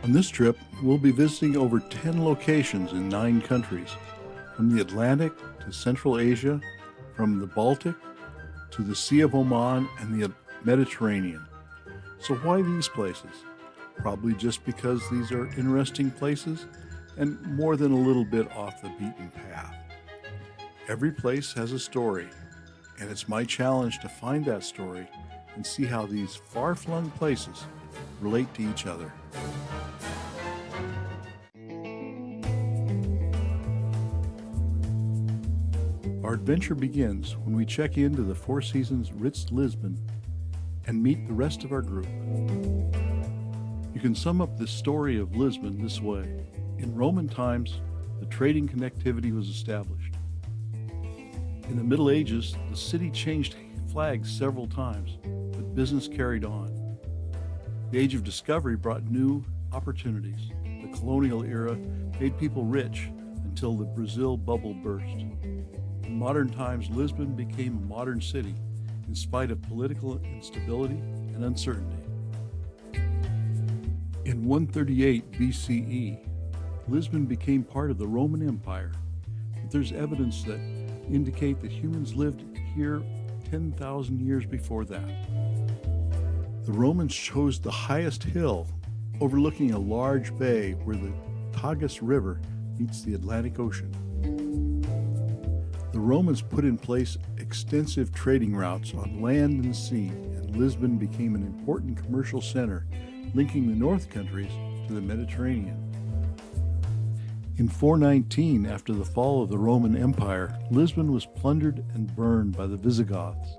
On this trip, we'll be visiting over 10 locations in 9 countries, from the Atlantic to Central Asia, from the Baltic to the Sea of Oman and the Mediterranean. So why these places? Probably just because these are interesting places and more than a little bit off the beaten path. Every place has a story, and it's my challenge to find that story and see how these far-flung places relate to each other. Our adventure begins when we check into the Four Seasons Ritz Lisbon and meet the rest of our group. You can sum up the story of Lisbon this way. In Roman times, the trading connectivity was established. In the Middle Ages, the city changed flags several times, but business carried on. The Age of Discovery brought new opportunities. The colonial era made people rich until the Brazil bubble burst. In modern times, Lisbon became a modern city in spite of political instability and uncertainty. In 138 BCE, Lisbon became part of the Roman Empire, but there's evidence that indicate that humans lived here 10,000 years before that. The Romans chose the highest hill overlooking a large bay where the Tagus River meets the Atlantic Ocean. The Romans put in place extensive trading routes on land and sea, and Lisbon became an important commercial center linking the North countries to the Mediterranean. In 419, after the fall of the Roman Empire, Lisbon was plundered and burned by the Visigoths.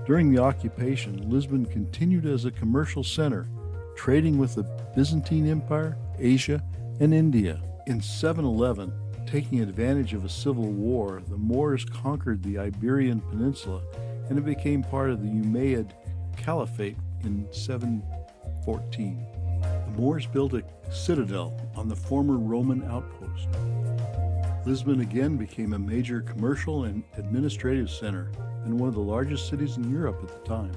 During the occupation, Lisbon continued as a commercial center, trading with the Byzantine Empire, Asia, and India. In 711, taking advantage of a civil war, the Moors conquered the Iberian Peninsula, and it became part of the Umayyad Caliphate in 714. The Moors built a citadel on the former Roman outpost. Lisbon again became a major commercial and administrative center and one of the largest cities in Europe at the time.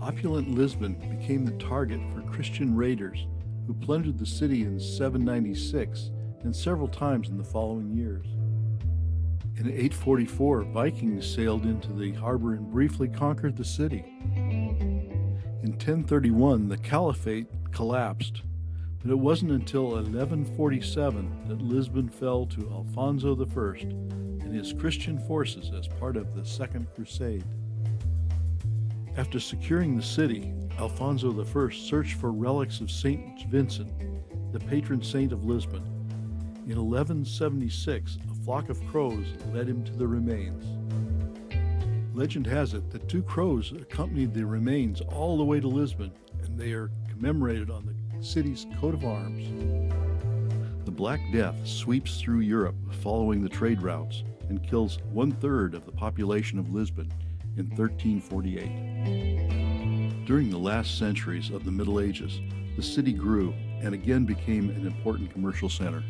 Opulent Lisbon became the target for Christian raiders who plundered the city in 796 and several times in the following years. In 844, Vikings sailed into the harbor and briefly conquered the city. In 1031, the Caliphate collapsed, but it wasn't until 1147 that Lisbon fell to Alfonso I and his Christian forces as part of the Second Crusade. After securing the city, Alfonso I searched for relics of Saint Vincent, the patron saint of Lisbon. In 1176, a flock of crows led him to the remains. Legend has it that 2 crows accompanied the remains all the way to Lisbon, and they are commemorated on the city's coat of arms. The Black Death sweeps through Europe following the trade routes and kills 1/3 of the population of Lisbon in 1348. During the last centuries of the Middle Ages, the city grew and again became an important commercial center.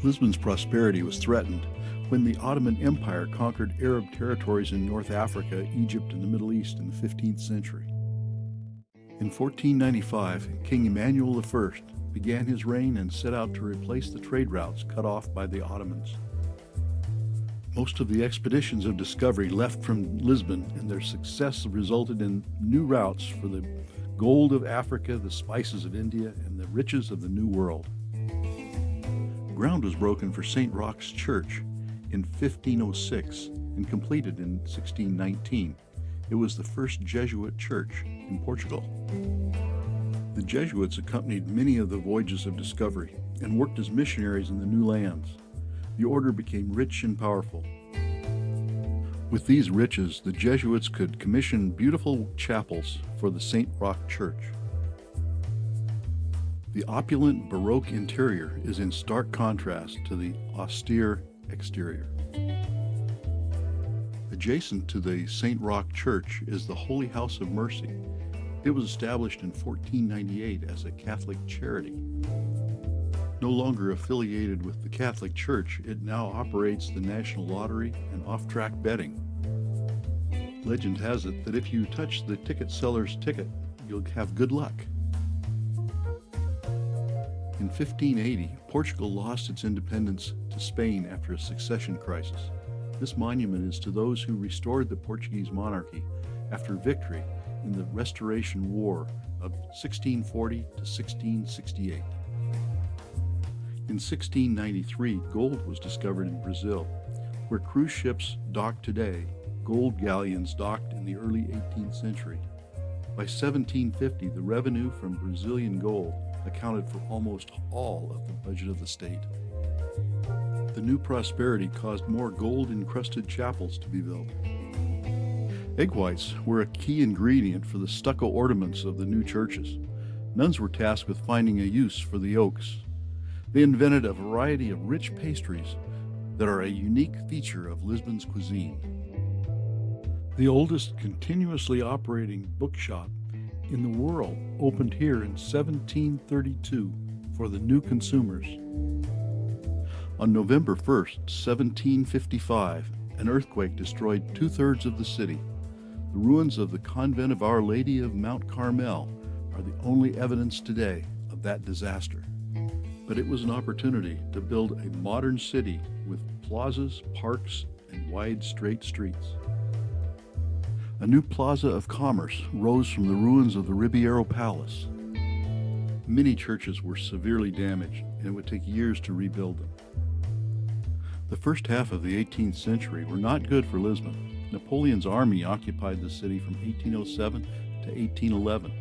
Lisbon's prosperity was threatened when the Ottoman Empire conquered Arab territories in North Africa, Egypt, and the Middle East in the 15th century. In 1495, King Emmanuel I began his reign and set out to replace the trade routes cut off by the Ottomans. Most of the expeditions of discovery left from Lisbon, and their success resulted in new routes for the gold of Africa, the spices of India, and the riches of the New World. Ground was broken for St. Roch's Church in 1506 and completed in 1619. It was the first Jesuit church in Portugal. The Jesuits accompanied many of the voyages of discovery and worked as missionaries in the new lands. The order became rich and powerful. With these riches, the Jesuits could commission beautiful chapels for the St. Roch Church. The opulent Baroque interior is in stark contrast to the austere exterior. Adjacent to the St. Roch Church is the Holy House of Mercy. It was established in 1498 as a Catholic charity. No longer affiliated with the Catholic Church, it now operates the National Lottery and off-track betting. Legend has it that if you touch the ticket seller's ticket, you'll have good luck. In 1580, Portugal lost its independence to Spain after a succession crisis. This monument is to those who restored the Portuguese monarchy after victory in the Restoration War of 1640 to 1668. In 1693, gold was discovered in Brazil. Where cruise ships dock today, gold galleons docked in the early 18th century. By 1750, the revenue from Brazilian gold accounted for almost all of the budget of the state. The new prosperity caused more gold-encrusted chapels to be built. Egg whites were a key ingredient for the stucco ornaments of the new churches. Nuns were tasked with finding a use for the oaks. They invented a variety of rich pastries that are a unique feature of Lisbon's cuisine. The oldest continuously operating bookshop in the world opened here in 1732 for the new consumers. On November 1st, 1755, an earthquake destroyed 2/3 of the city. The ruins of the convent of Our Lady of Mount Carmel are the only evidence today of that disaster. But it was an opportunity to build a modern city with plazas, parks, and wide, straight streets. A new plaza of commerce rose from the ruins of the Ribeiro Palace. Many churches were severely damaged, and it would take years to rebuild them. The first half of the 18th century were not good for Lisbon. Napoleon's army occupied the city from 1807 to 1811,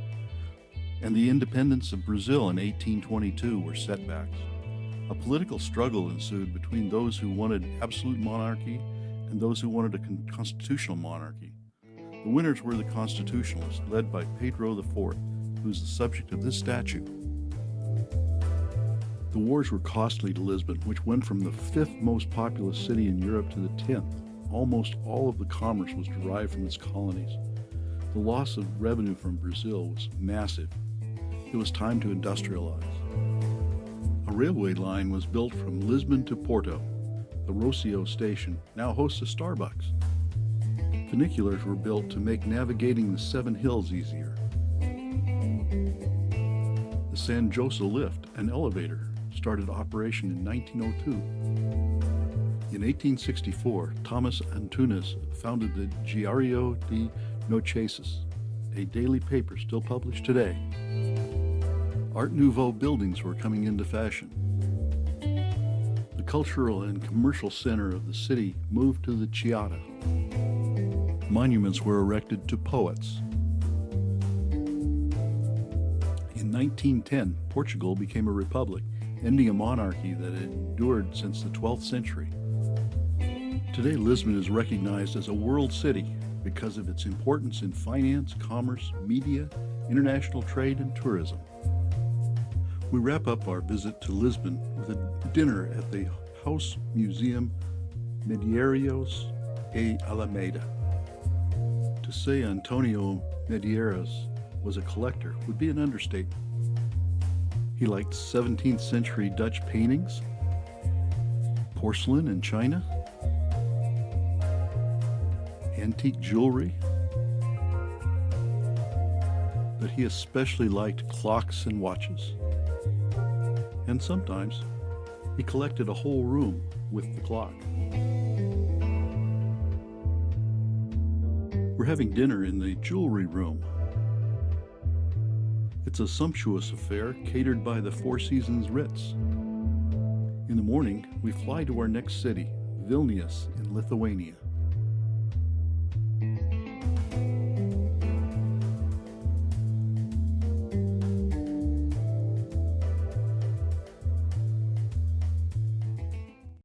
and the independence of Brazil in 1822 were setbacks. A political struggle ensued between those who wanted absolute monarchy and those who wanted a constitutional monarchy. The winners were the constitutionalists, led by Pedro IV, who is the subject of this statue. The wars were costly to Lisbon, which went from the 5th most populous city in Europe to the 10th. Almost all of the commerce was derived from its colonies. The loss of revenue from Brazil was massive. It was time to industrialize. A railway line was built from Lisbon to Porto. The Rocio station now hosts a Starbucks. Funiculars were built to make navigating the 7 hills easier. The San Jose lift, an elevator, started operation in 1902. In 1864, Thomas Antunes founded the Diário de Notícias, a daily paper still published today. Art Nouveau buildings were coming into fashion. The cultural and commercial center of the city moved to the Chiado. Monuments were erected to poets. In 1910, Portugal became a republic, ending a monarchy that had endured since the 12th century. Today, Lisbon is recognized as a world city because of its importance in finance, commerce, media, international trade, and tourism. We wrap up our visit to Lisbon with a dinner at the Casa-Museu Medeiros e Almeida. To say Antonio Medeiros was a collector would be an understatement. He liked 17th century Dutch paintings, porcelain and china, antique jewelry, but he especially liked clocks and watches. And sometimes he collected a whole room with the clock. We're having dinner in the jewelry room. It's a sumptuous affair catered by the Four Seasons Ritz. In the morning, we fly to our next city, Vilnius in Lithuania.